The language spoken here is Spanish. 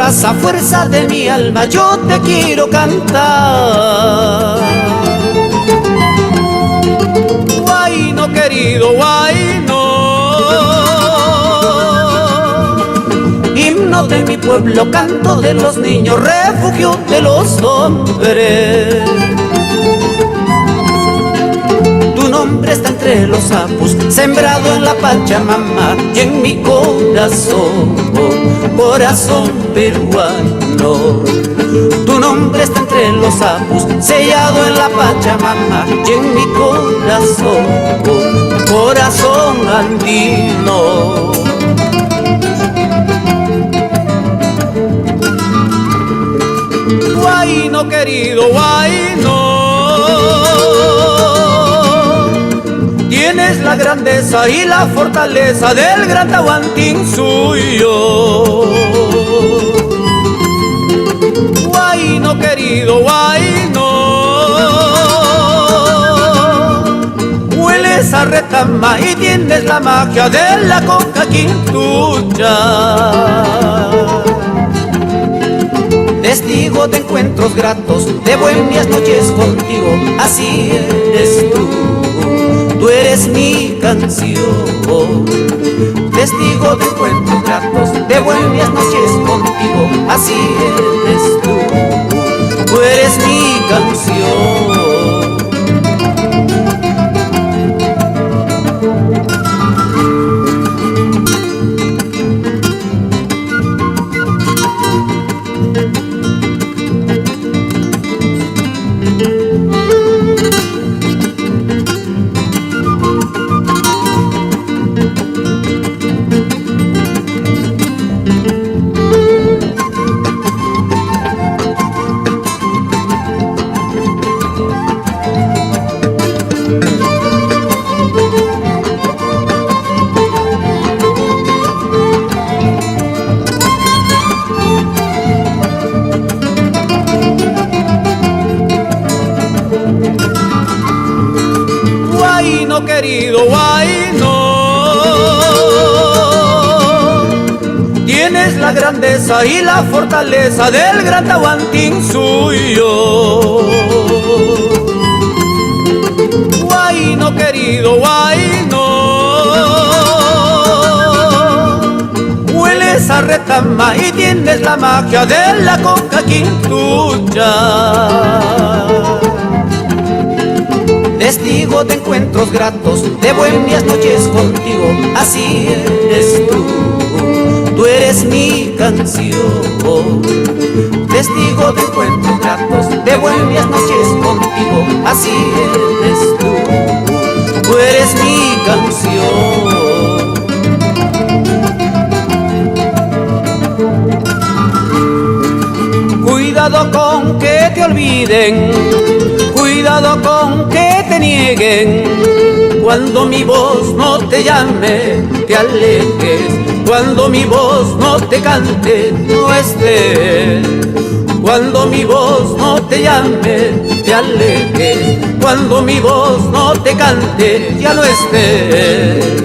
raza, fuerza de mi alma, yo te quiero cantar. Huayno querido, Huayno, himno de mi pueblo, canto de los niños, refugio de los hombres. Tu nombre está entre los sapos, sembrado en la Pachamama y en mi corazón, corazón peruano. Tu nombre está entre los sapos, sellado en la Pachamama y en mi corazón, corazón andino. Huayno querido, Huayno, tienes la grandeza y la fortaleza del gran Tahuantinsuyo. Huayno querido, Huayno, hueles a retama y tienes la magia de la coca quintucha. Testigo de encuentros gratos, de buenas noches contigo, así eres tú. Tú eres mi canción. Testigo de encuentros gratos, de buenas noches contigo, así eres tú. Tú eres mi canción. Huayno querido, Huayno, tienes la grandeza y la fortaleza del gran Tahuantinsuyo. Huayno querido, Huayno, hueles a retama y tienes la magia de la coca quintucha. Testigo de encuentros gratos, de buenas noches contigo, así eres tú. Tú eres mi canción. Testigo de encuentros gratos, de buenas noches contigo, así eres tú. Tú eres mi canción. Cuidado con que te olviden, cuidado con que te nieguen. Cuando mi voz no te llame, te alejes. Cuando mi voz no te cante, no estés. Cuando mi voz no te llame, te alejes. Cuando mi voz no te cante, ya no estés.